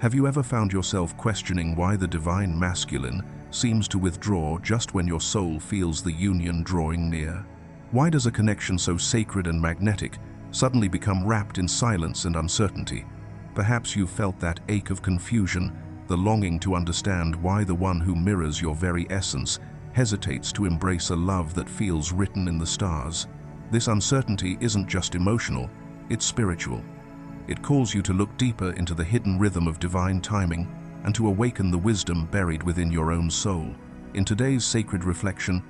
Have you ever found yourself questioning why the divine masculine seems to withdraw just when your soul feels the union drawing near? Why does a connection so sacred and magnetic suddenly become wrapped in silence and uncertainty? Perhaps you've felt that ache of confusion, the longing to understand why the one who mirrors your very essence hesitates to embrace a love that feels written in the stars. This uncertainty isn't just emotional, it's spiritual. It calls you to look deeper into the hidden rhythm of divine timing and to awaken the wisdom buried within your own soul. In today's sacred reflection,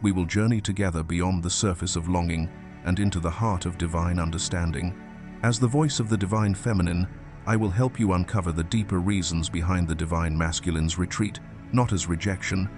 we will journey together beyond the surface of longing and into the heart of divine understanding. As the voice of the divine feminine, I will help you uncover the deeper reasons behind the divine masculine's retreat, not as rejection,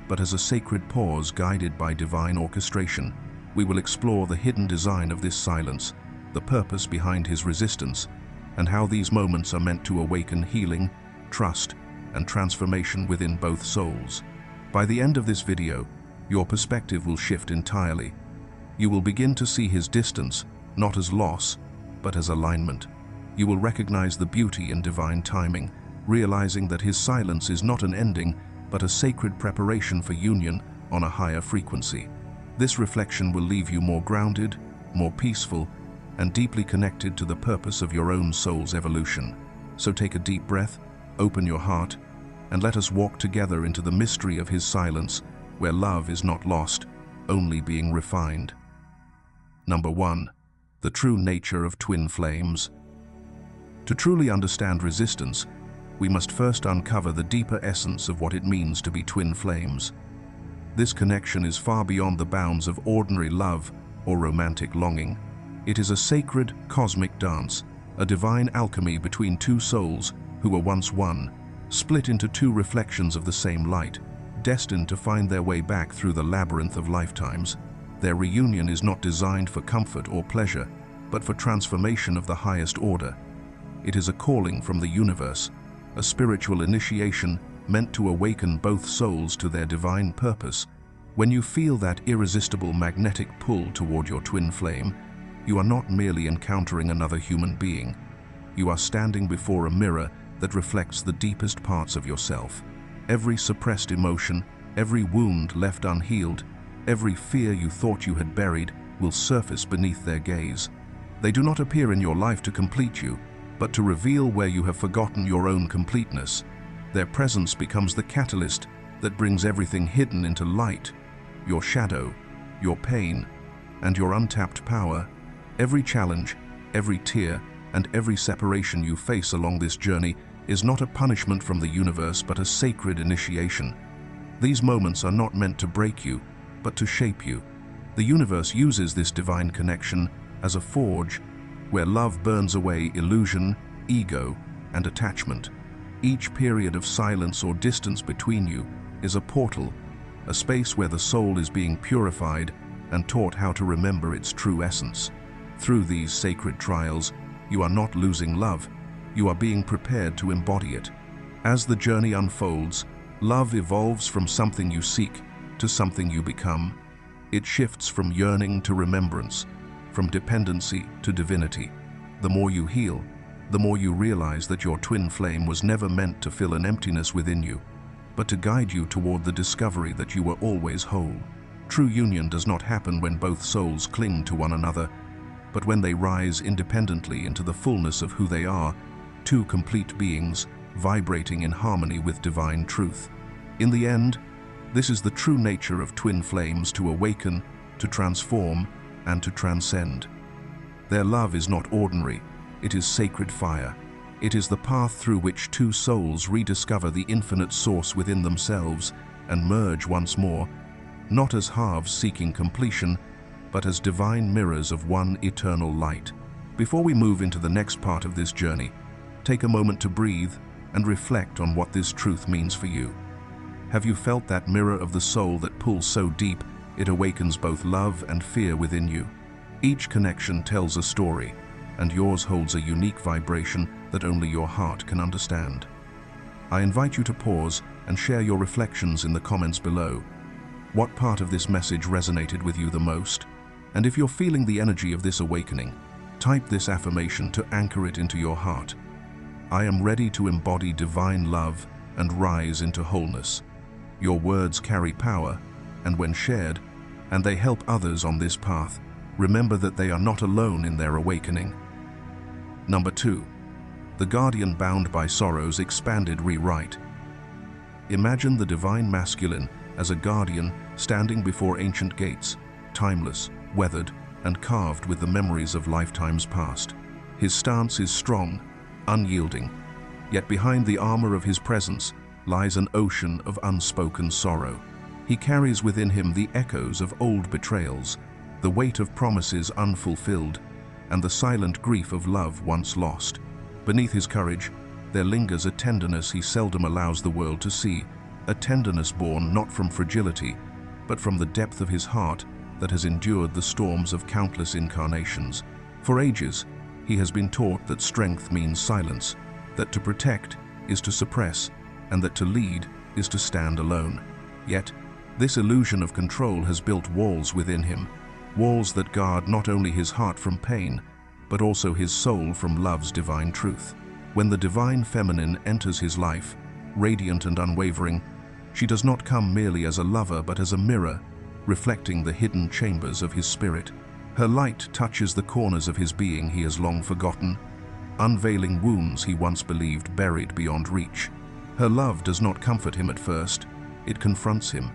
but as a sacred pause guided by divine orchestration. We will explore the hidden design of this silence, the purpose behind his resistance, and how these moments are meant to awaken healing, trust, and transformation within both souls. By the end of this video, your perspective will shift entirely. You will begin to see his distance, not as loss, but as alignment. You will recognize the beauty in divine timing, realizing that his silence is not an ending, but a sacred preparation for union on a higher frequency. This reflection will leave you more grounded, more peaceful, and deeply connected to the purpose of your own soul's evolution. So take a deep breath, open your heart, and let us walk together into the mystery of his silence, where love is not lost, only being refined. Number 1. The true nature of twin flames. To truly understand resistance, we must first uncover the deeper essence of what it means to be twin flames. This connection is far beyond the bounds of ordinary love or romantic longing. It is a sacred, cosmic dance, a divine alchemy between two souls who were once one, split into two reflections of the same light, destined to find their way back through the labyrinth of lifetimes. Their reunion is not designed for comfort or pleasure, but for transformation of the highest order. It is a calling from the universe, a spiritual initiation meant to awaken both souls to their divine purpose. When you feel that irresistible magnetic pull toward your twin flame, you are not merely encountering another human being. You are standing before a mirror that reflects the deepest parts of yourself. Every suppressed emotion, every wound left unhealed, every fear you thought you had buried will surface beneath their gaze. They do not appear in your life to complete you, but to reveal where you have forgotten your own completeness. Their presence becomes the catalyst that brings everything hidden into light, your shadow, your pain, and your untapped power. Every challenge, every tear, and every separation you face along this journey is not a punishment from the universe, but a sacred initiation. These moments are not meant to break you, but to shape you. The universe uses this divine connection as a forge where love burns away illusion, ego, and attachment. Each period of silence or distance between you is a portal, a space where the soul is being purified and taught how to remember its true essence. Through these sacred trials, you are not losing love, you are being prepared to embody it. As the journey unfolds, love evolves from something you seek to something you become. It shifts from yearning to remembrance, from dependency to divinity. The more you heal, the more you realize that your twin flame was never meant to fill an emptiness within you, but to guide you toward the discovery that you were always whole. True union does not happen when both souls cling to one another, but when they rise independently into the fullness of who they are, two complete beings vibrating in harmony with divine truth. In the end, this is the true nature of twin flames: to awaken, to transform, and to transcend. Their love is not ordinary, it is sacred fire. It is the path through which two souls rediscover the infinite source within themselves and merge once more, not as halves seeking completion, but as divine mirrors of one eternal light. Before we move into the next part of this journey, take a moment to breathe and reflect on what this truth means for you. Have you felt that mirror of the soul that pulls so deep it awakens both love and fear within you? Each connection tells a story, and yours holds a unique vibration that only your heart can understand. I invite you to pause and share your reflections in the comments below. What part of this message resonated with you the most? And if you're feeling the energy of this awakening, type this affirmation to anchor it into your heart. I am ready to embody divine love and rise into wholeness. Your words carry power, and when shared, and they help others on this path, remember that they are not alone in their awakening. Number 2. The guardian bound by sorrow's expanded rewrite. Imagine the divine masculine as a guardian standing before ancient gates, timeless, weathered, and carved with the memories of lifetimes past. His stance is strong, unyielding, yet behind the armor of his presence lies an ocean of unspoken sorrow. He carries within him the echoes of old betrayals, the weight of promises unfulfilled, and the silent grief of love once lost. Beneath his courage, there lingers a tenderness he seldom allows the world to see, a tenderness born not from fragility, but from the depth of his heart that has endured the storms of countless incarnations. For ages, he has been taught that strength means silence, that to protect is to suppress, and that to lead is to stand alone. Yet, this illusion of control has built walls within him, walls that guard not only his heart from pain, but also his soul from love's divine truth. When the divine feminine enters his life, radiant and unwavering, she does not come merely as a lover but as a mirror, reflecting the hidden chambers of his spirit. Her light touches the corners of his being he has long forgotten, unveiling wounds he once believed buried beyond reach. Her love does not comfort him at first, it confronts him.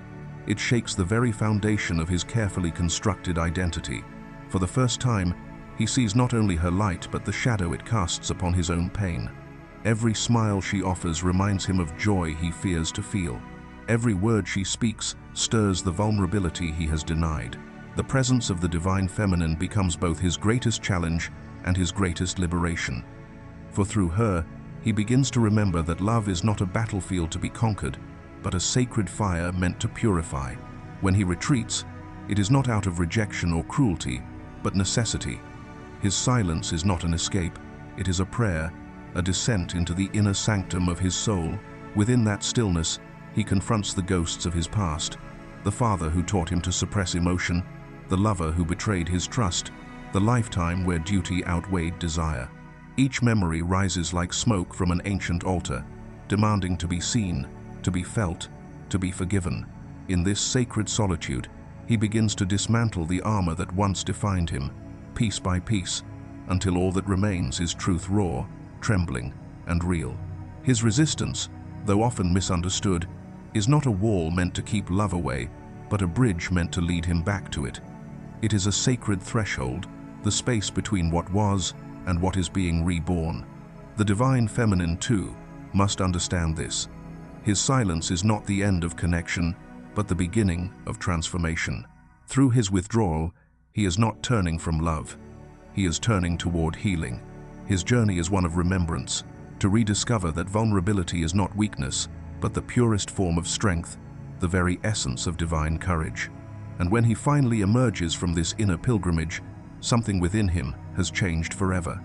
It shakes the very foundation of his carefully constructed identity. For the first time, he sees not only her light but the shadow it casts upon his own pain. Every smile she offers reminds him of joy he fears to feel. Every word she speaks stirs the vulnerability he has denied. The presence of the divine feminine becomes both his greatest challenge and his greatest liberation. For through her, he begins to remember that love is not a battlefield to be conquered, but a sacred fire meant to purify. When he retreats, it is not out of rejection or cruelty, but necessity. His silence is not an escape, it is a prayer, a descent into the inner sanctum of his soul. Within that stillness, he confronts the ghosts of his past, the father who taught him to suppress emotion, the lover who betrayed his trust, the lifetime where duty outweighed desire. Each memory rises like smoke from an ancient altar, demanding to be seen, to be felt, to be forgiven. In this sacred solitude, he begins to dismantle the armor that once defined him, piece by piece, until all that remains is truth raw, trembling, and real. His resistance, though often misunderstood, is not a wall meant to keep love away, but a bridge meant to lead him back to it. It is a sacred threshold, the space between what was and what is being reborn. The divine feminine, too, must understand this. His silence is not the end of connection, but the beginning of transformation. Through his withdrawal, he is not turning from love. He is turning toward healing. His journey is one of remembrance, to rediscover that vulnerability is not weakness, but the purest form of strength, the very essence of divine courage. And when he finally emerges from this inner pilgrimage, something within him has changed forever.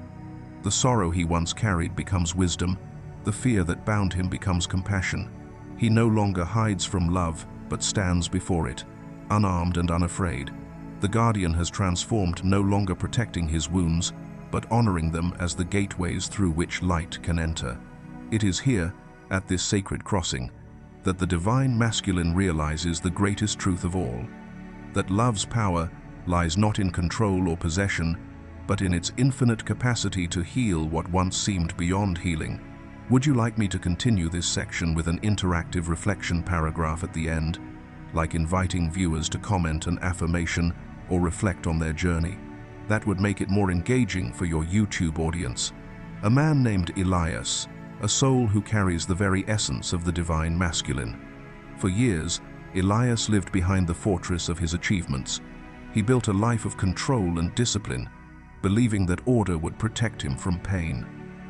The sorrow he once carried becomes wisdom, the fear that bound him becomes compassion. He no longer hides from love, but stands before it, unarmed and unafraid. The guardian has transformed, no longer protecting his wounds, but honoring them as the gateways through which light can enter. It is here, at this sacred crossing, that the divine masculine realizes the greatest truth of all, that love's power lies not in control or possession, but in its infinite capacity to heal what once seemed beyond healing. Would you like me to continue this section with an interactive reflection paragraph at the end, like inviting viewers to comment an affirmation or reflect on their journey? That would make it more engaging for your YouTube audience. A man named Elias, a soul who carries the very essence of the divine masculine. For years, Elias lived behind the fortress of his achievements. He built a life of control and discipline, believing that order would protect him from pain.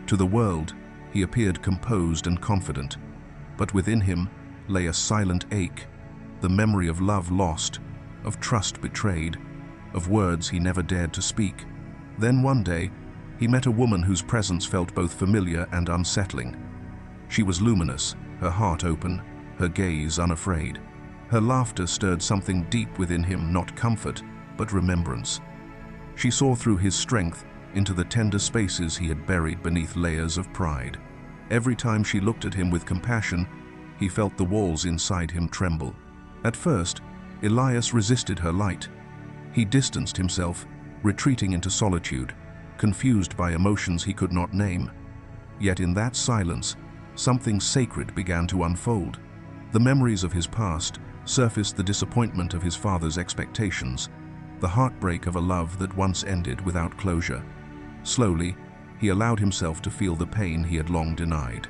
To the world, he appeared composed and confident, but within him lay a silent ache, the memory of love lost, of trust betrayed, of words he never dared to speak. Then one day, he met a woman whose presence felt both familiar and unsettling. She was luminous, her heart open, her gaze unafraid. Her laughter stirred something deep within him, not comfort, but remembrance. She saw through his strength into the tender spaces he had buried beneath layers of pride. Every time she looked at him with compassion, he felt the walls inside him tremble. At first, Elias resisted her light. He distanced himself, retreating into solitude, confused by emotions he could not name. Yet in that silence, something sacred began to unfold. The memories of his past surfaced, the disappointment of his father's expectations, the heartbreak of a love that once ended without closure. Slowly, he allowed himself to feel the pain he had long denied.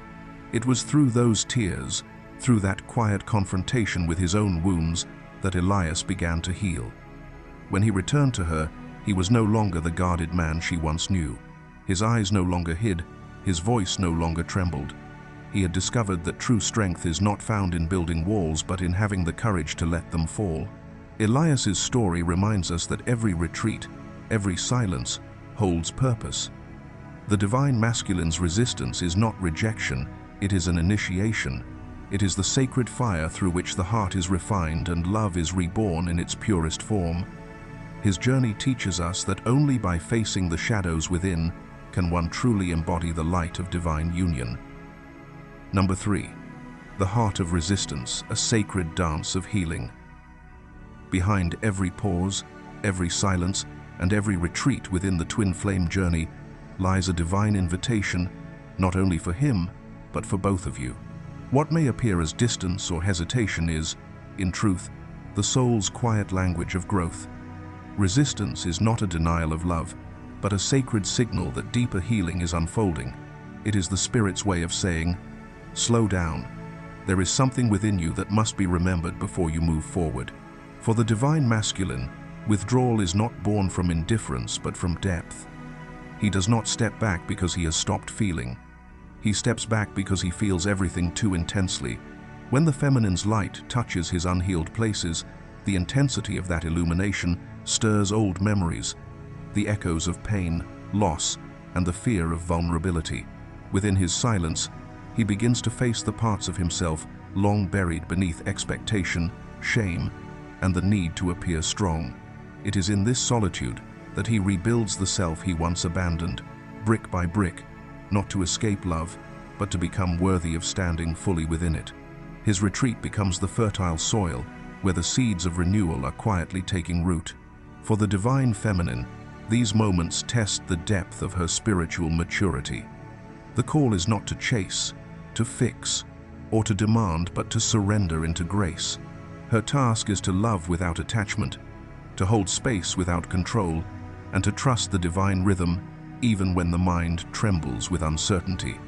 It was through those tears, through that quiet confrontation with his own wounds, that Elias began to heal. When he returned to her, he was no longer the guarded man she once knew. His eyes no longer hid, his voice no longer trembled. He had discovered that true strength is not found in building walls, but in having the courage to let them fall. Elias's story reminds us that every retreat, every silence, holds purpose. The divine masculine's resistance is not rejection, it is an initiation. It is the sacred fire through which the heart is refined and love is reborn in its purest form. His journey teaches us that only by facing the shadows within can one truly embody the light of divine union. Number 3. The heart of resistance, a sacred dance of healing. Behind every pause, every silence, and every retreat within the twin flame journey lies a divine invitation, not only for him, but for both of you. What may appear as distance or hesitation is, in truth, the soul's quiet language of growth. Resistance is not a denial of love, but a sacred signal that deeper healing is unfolding. It is the Spirit's way of saying, slow down. There is something within you that must be remembered before you move forward. For the divine masculine, withdrawal is not born from indifference but from depth. He does not step back because he has stopped feeling. He steps back because he feels everything too intensely. When the feminine's light touches his unhealed places, the intensity of that illumination stirs old memories, the echoes of pain, loss, and the fear of vulnerability. Within his silence, he begins to face the parts of himself long buried beneath expectation, shame, and the need to appear strong. It is in this solitude that he rebuilds the self he once abandoned, brick by brick, not to escape love, but to become worthy of standing fully within it. His retreat becomes the fertile soil where the seeds of renewal are quietly taking root. For the divine feminine, these moments test the depth of her spiritual maturity. The call is not to chase, to fix, or to demand, but to surrender into grace. Her task is to love without attachment, to hold space without control, and to trust the divine rhythm even when the mind trembles with uncertainty.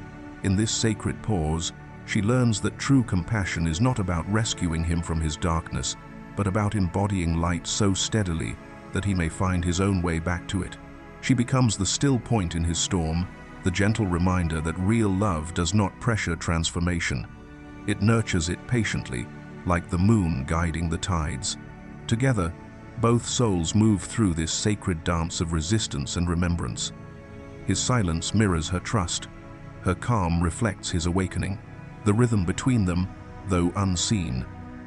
In this sacred pause, she learns that true compassion is not about rescuing him from his darkness, but about embodying light so steadily that he may find his own way back to it. She becomes the still point in his storm, the gentle reminder that real love does not pressure transformation. It nurtures it patiently, like the moon guiding the tides. Together, both souls move through this sacred dance of resistance and remembrance. His silence mirrors her trust. Her calm reflects his awakening. The rhythm between them, though unseen,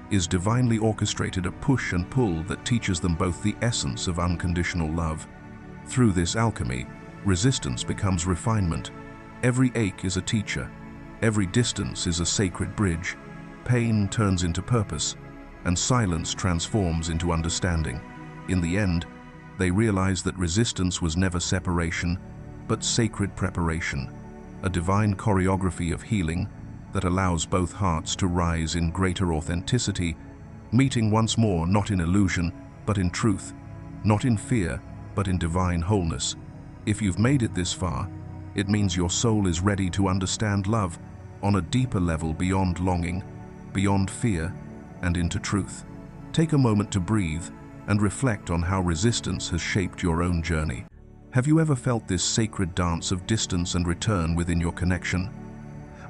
is divinely orchestrated, a push and pull that teaches them both the essence of unconditional love. Through this alchemy, resistance becomes refinement. Every ache is a teacher. Every distance is a sacred bridge. Pain turns into purpose, and silence transforms into understanding. In the end, they realize that resistance was never separation, but sacred preparation, a divine choreography of healing that allows both hearts to rise in greater authenticity, meeting once more not in illusion, but in truth, not in fear, but in divine wholeness. If you've made it this far, it means your soul is ready to understand love on a deeper level, beyond longing, beyond fear, and into truth. Take a moment to breathe and reflect on how resistance has shaped your own journey. Have you ever felt this sacred dance of distance and return within your connection?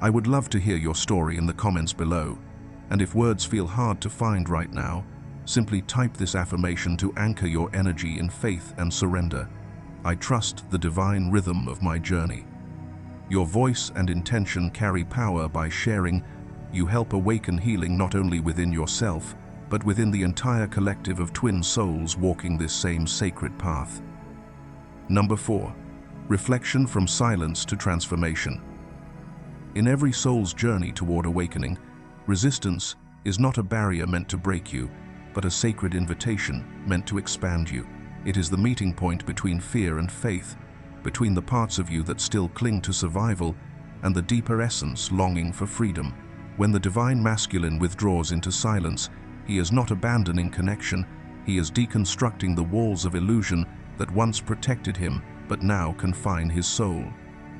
I would love to hear your story in the comments below, and if words feel hard to find right now, simply type this affirmation to anchor your energy in faith and surrender. I trust the divine rhythm of my journey. Your voice and intention carry power. By sharing, you help awaken healing not only within yourself, but within the entire collective of twin souls walking this same sacred path. Number 4. Reflection from silence to transformation. In every soul's journey toward awakening, resistance is not a barrier meant to break you, but a sacred invitation meant to expand you. It is the meeting point between fear and faith, between the parts of you that still cling to survival and the deeper essence longing for freedom. When the divine masculine withdraws into silence, he is not abandoning connection, he is deconstructing the walls of illusion that once protected him but now confine his soul.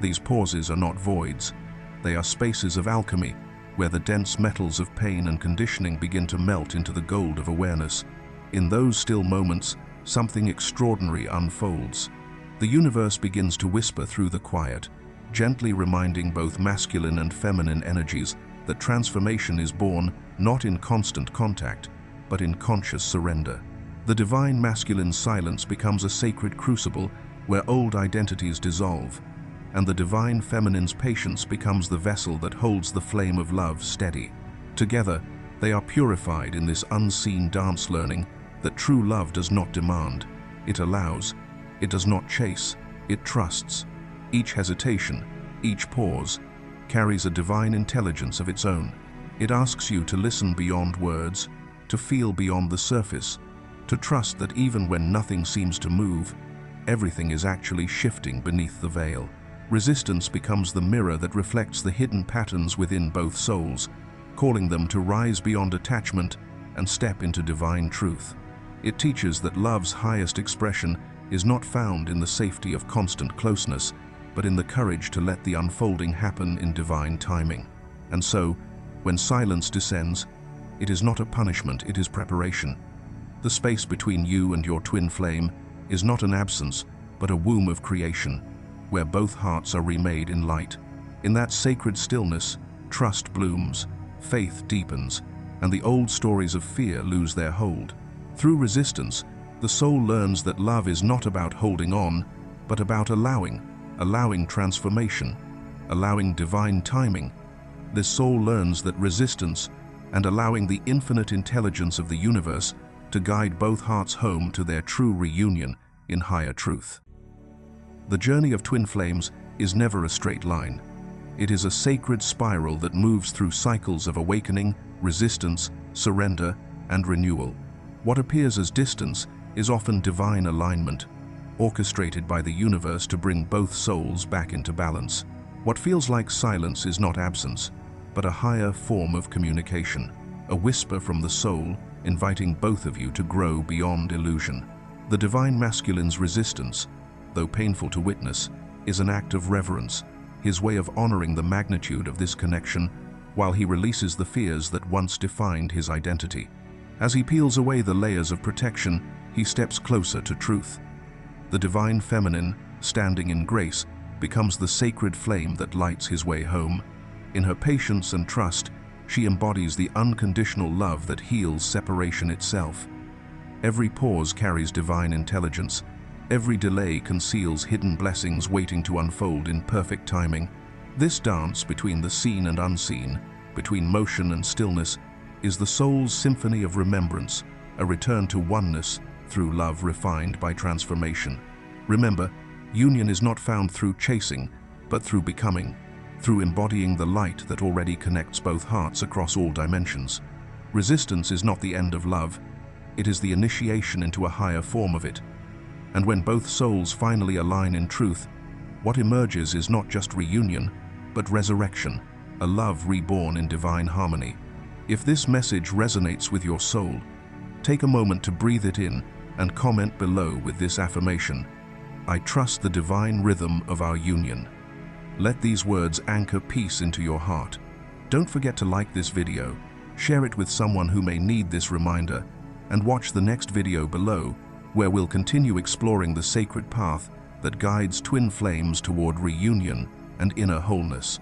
These pauses are not voids. They are spaces of alchemy, where the dense metals of pain and conditioning begin to melt into the gold of awareness. In those still moments, something extraordinary unfolds. The universe begins to whisper through the quiet, gently reminding both masculine and feminine energies that transformation is born not in constant contact, but in conscious surrender. The divine masculine silence becomes a sacred crucible where old identities dissolve, and the divine feminine's patience becomes the vessel that holds the flame of love steady. Together, they are purified in this unseen dance, learning that true love does not demand, it allows. It does not chase, it trusts. Each hesitation, each pause, carries a divine intelligence of its own. It asks you to listen beyond words, to feel beyond the surface, to trust that even when nothing seems to move, everything is actually shifting beneath the veil. Resistance becomes the mirror that reflects the hidden patterns within both souls, calling them to rise beyond attachment and step into divine truth. It teaches that love's highest expression is not found in the safety of constant closeness, but in the courage to let the unfolding happen in divine timing. And so, when silence descends, it is not a punishment, it is preparation. The space between you and your twin flame is not an absence, but a womb of creation, where both hearts are remade in light. In that sacred stillness, trust blooms, faith deepens, and the old stories of fear lose their hold. Through resistance, the soul learns that love is not about holding on, but about allowing transformation, allowing divine timing. This soul learns that resistance and allowing the infinite intelligence of the universe to guide both hearts home to their true reunion in higher truth. The journey of twin flames is never a straight line. It is a sacred spiral that moves through cycles of awakening, resistance, surrender, and renewal. What appears as distance is often divine alignment, orchestrated by the universe to bring both souls back into balance. What feels like silence is not absence, but a higher form of communication, a whisper from the soul inviting both of you to grow beyond illusion. The divine masculine's resistance, though painful to witness, is an act of reverence, his way of honoring the magnitude of this connection while he releases the fears that once defined his identity. As he peels away the layers of protection, he steps closer to truth. The divine feminine, standing in grace, becomes the sacred flame that lights his way home. In her patience and trust, she embodies the unconditional love that heals separation itself. Every pause carries divine intelligence. Every delay conceals hidden blessings waiting to unfold in perfect timing. This dance between the seen and unseen, between motion and stillness, is the soul's symphony of remembrance, a return to oneness through love refined by transformation. Remember, union is not found through chasing, but through becoming, through embodying the light that already connects both hearts across all dimensions. Resistance is not the end of love, it is the initiation into a higher form of it. And when both souls finally align in truth, what emerges is not just reunion, but resurrection, a love reborn in divine harmony. If this message resonates with your soul, take a moment to breathe it in and comment below with this affirmation: I trust the divine rhythm of our union. Let these words anchor peace into your heart. Don't forget to like this video, share it with someone who may need this reminder, and watch the next video below, where we'll continue exploring the sacred path that guides twin flames toward reunion and inner wholeness.